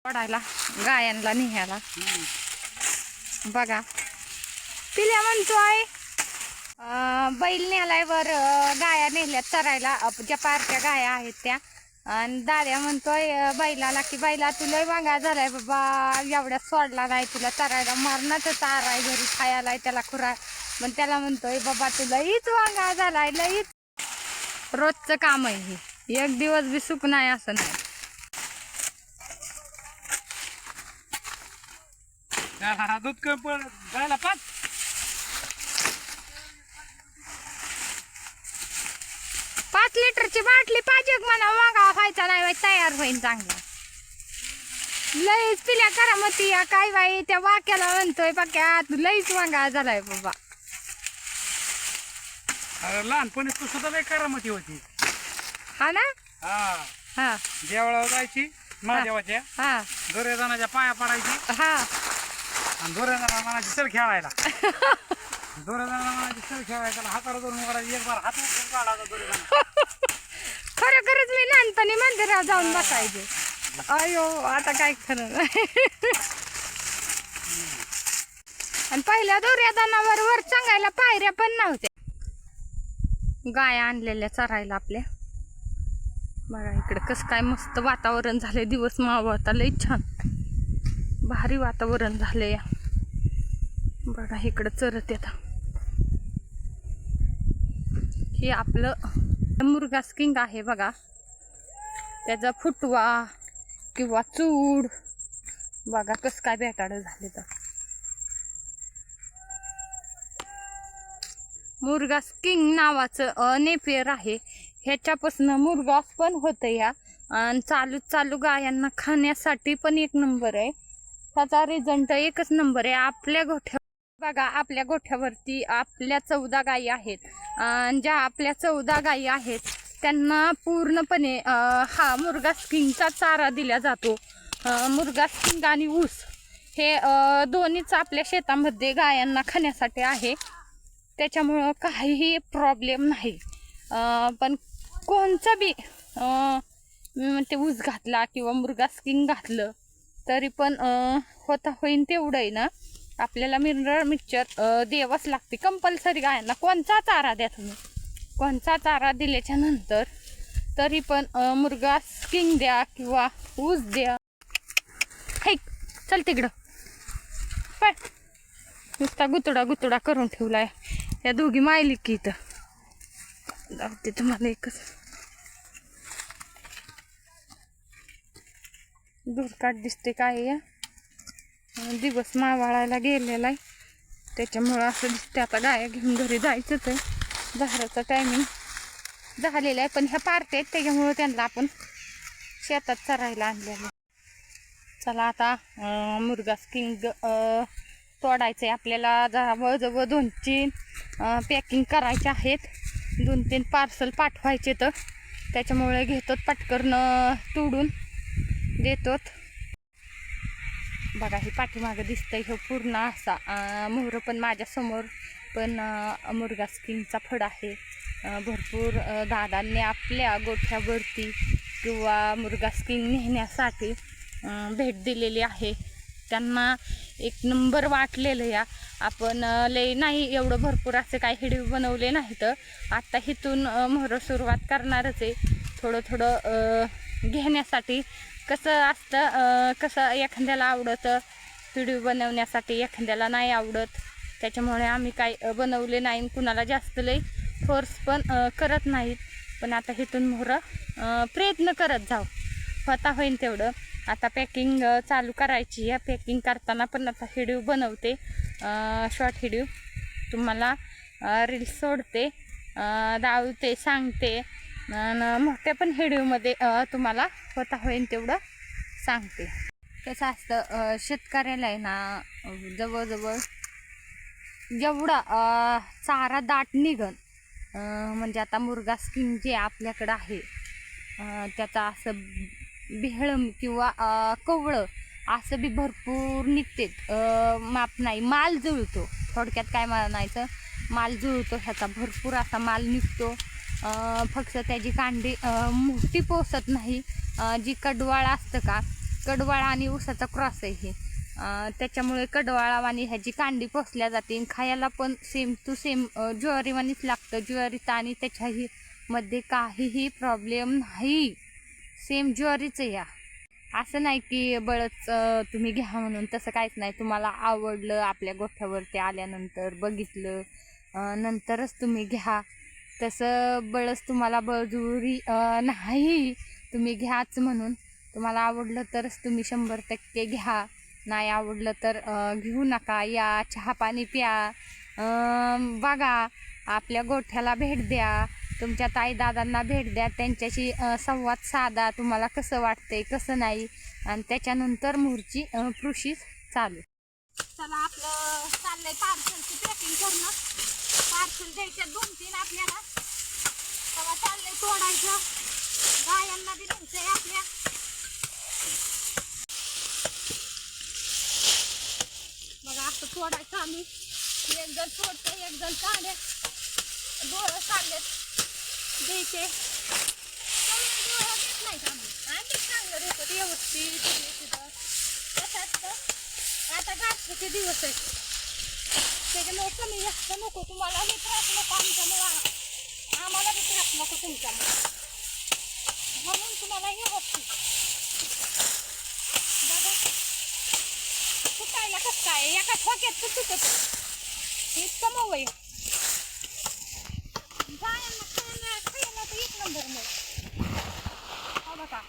पडायला गायांना निघायला बघा. पिल्या म्हणतोय बैल नेलायवर गाया नेल्यात चरायला, ज्या पारख्या गाया आहेत त्या. आणि दाद्या म्हणतोय बैलाला की बैला तुला वांगा झालाय बाबा, एवढ्यात सोडला नाही तुला चरायला, मरणाचं चारा आहे घरी खायला त्याला खुरा. पण त्याला म्हणतोय बाबा तुला हीच वांगा झालाय, लईच रोजचं काम आहे हे, एक दिवस बी सुख नाही असं नाही. दूध जायला 5 लिटरची बाटली पाहिजे म्हणा, वांगा व्हायचा नाही तयार होईल चांगला. लईच पिल्या करामती या काय बाई, त्या वाक्याला म्हणतोय बाक्या लईच वांगा झालाय बाबा. लहानपणी तू सुद्धा लई करामती होती. हा ना. हा हा देवळावर जायची महादेवाच्या, हा दुर्योधनाच्या पाया पडायची हा आणि दुर्योधनाला म्हणायची चल खेळायला. दुर्योधनाला म्हणायची चल खेळायला, हाताला धरून करायची, एक बार हात उचलून काढायचा दुर्योधन. खरोखरच मी लहानपणी मंदिरात जाऊन बसायचे. अयो आता काय खरं नाही. आणि पहिल्या दुर्योधनावर वर सांगायला पायऱ्या पण नव्हत्या. गाया आणलेल्या चरायला आपल्या. बघा इकडे कसं काय मस्त वातावरण झालंय, दिवस मावळता लई छान भारी वातावरण झालंय. बघा इकडं चरत येतात. हे आपलं मुर्गास किंग आहे बघा, त्याचा फुटवा किंवा चूड बघा कसं काय बेटाड झाले. तर मुर्गास किंग नावाचं नेपियर आहे, ह्याच्यापासून मुर्गास पण होतं या. आणि चालू गायांना खाण्यासाठी पण एक नंबर आहे. त्याचा रिझल्ट एकच नंबर आहे. आपल्या गोठ्या बघा, आपल्या गोठ्यावरती आपल्या 14 गायी आहेत. ज्या आपल्या 14 गायी आहेत त्यांना पूर्णपणे हा मुर्गास किंगचा चारा दिला जातो. मुर्गास किंग आणि ऊस हे दोन्हीच आपल्या शेतामध्ये गायांना खाण्यासाठी आहे. त्याच्यामुळं काहीही प्रॉब्लेम नाही. पण कोणचं बी ते ऊस घातला किंवा मुर्गास किंग घातलं तरी पण होईन तेवढं आहे ना, आपल्याला मिनरल मिक्सचर द्यावंच लागते कंपल्सरी गायांना. कोणचा चारा द्या तुम्ही, कोणचा चारा दिल्याच्या नंतर तरी पण मुर्गास किंग द्या किंवा ऊस द्या. हे चल तिकडं पण नुसता गुतडा करून ठेवलाय. या दोघी मायली की इथं दाखवते तुम्हाला. एकच दूरकाठ दिसते काय या, दिवस मावाळायला गेलेला आहे त्याच्यामुळं असं दिसते. आता गाया घेऊन घरी जायचंच आहे, धाराचा टायमिंग झालेला आहे. पण ह्या पार्ट्या आहेत त्याच्यामुळं त्यांना आपण शेतात चरायला आणलेलं. चला आता मुर्गास किंग तोडायचं आहे आपल्याला. जवळजवळ 2-3 पॅकिंग करायचे आहेत, 2-3 पार्सल पाठवायचे. तर त्याच्यामुळे घेतो पटकन तोडून देतो. बघा हे पाठीमागं दिसतंय हे पूर्ण असा मोहर पण माझ्यासमोर पण मुर्गास किंगचा फड आहे. भरपूर दादांनी आपल्या गोठ्यावरती किंवा मुर्गास किंग नेण्यासाठी भेट दिलेली आहे. त्यांना एक नंबर वाटलेलं या. आपण लई नाही एवढं भरपूर असे काही व्हिडिओ बनवले नाही. तर आत्ता इथून मोहर सुरुवात करणारच आहे. थोडं घेण्यासाठी कसं असतं, कसं एखाद्याला आवडतं व्हिडिओ बनवण्यासाठी, एखाद्याला नाही आवडत. त्याच्यामुळे आम्ही काही बनवले नाही, कुणाला जास्त लई फोर्स पण करत नाहीत. पण आता इथून मोहर प्रयत्न करत जाऊ, होता होईन तेवढं. आता पॅकिंग चालू करायची आहे. पॅकिंग करताना पण आता व्हिडिओ बनवते, शॉर्ट व्हिडिओ तुम्हाला रील्स सोडते, दावते, सांगते. आणि मोठ्या पण व्हिडिओमध्ये तुम्हाला होता होईन तेवढं सांगते. कसं असतं शेतकऱ्याला आहे ना, जवळजवळ जेवढा चारा दाट निघन, म्हणजे आता मुर्गास किंग जे आपल्याकडं आहे त्याचा असं बिहळम किंवा कवळं असं बी भरपूर निघते. माप नाही, माल जुळतो. थोडक्यात काय म्हणायचं, माल जुळतो. ह्याचा भरपूर असा माल निघतो. फक्त त्याची कांडी मोठी पोसत नाही. जी कडवाळ असतं का कडवाळा आणि ऊसाचा क्रॉस आहे हे. त्याच्यामुळे कडवाळावाणी ह्याची कांडी पोसल्या जाते आणि खायला पण सेम टू सेम ज्वारीवाणीच लागतं. ज्वारीत आणि त्याच्याही मध्ये काहीही प्रॉब्लेम नाही, सेम ज्वारीच या. असं नाही की बळच तुम्ही घ्या म्हणून, तसं काहीच नाही. तुम्हाला आवडलं, आपल्या गोठ्यावरती आल्यानंतर बघितलं, नंतरच तुम्ही घ्या. तसं बळच तुम्हाला बळजुरी नाही, तुम्ही घ्याच म्हणून. तुम्हाला आवडलं तरच तुम्ही 100% घ्या, नाही आवडलं तर घेऊ नका. या चहा पाणी प्या, बघा, आपल्या गोठ्याला भेट द्या, तुमच्या ताईदादांना भेट द्या, त्यांच्याशी संवाद साधा, तुम्हाला कसं वाटतंय कसं नाही, आणि त्याच्यानंतर मोहरची प्रोसेस चालू. चला, आपलं चाललंय पार्सलची पॅकिंग करणं. पार्सल द्यायच्या 2-3 आपल्याला, तेव्हा चाललंय तोडायचं. गायांना बी द्यायचंय आपल्या. बघा, असं तोडायचं आम्ही. एक जण तोडते, एक जण काढे, डोळं काढलेत द्यायचे. डोळं देत नाहीत आम्ही चांगलं देतो व्यवस्थित. कसं असतं, आता गाठीचे दिवस आहेत, त्याच्यामुळे कमी जास्त नको तुम्हाला, बी त्रास नको आमच्यामुळं, आम्हाला बी त्रास नको तुमच्यामुळे, म्हणून तुम्हाला व्यवस्थित बघा. सुटायला कसं काय एका ठोक्यात सुटत इतकं मऊ आहे. गायांना खायला तर 1 नंबर मग. हो बघा.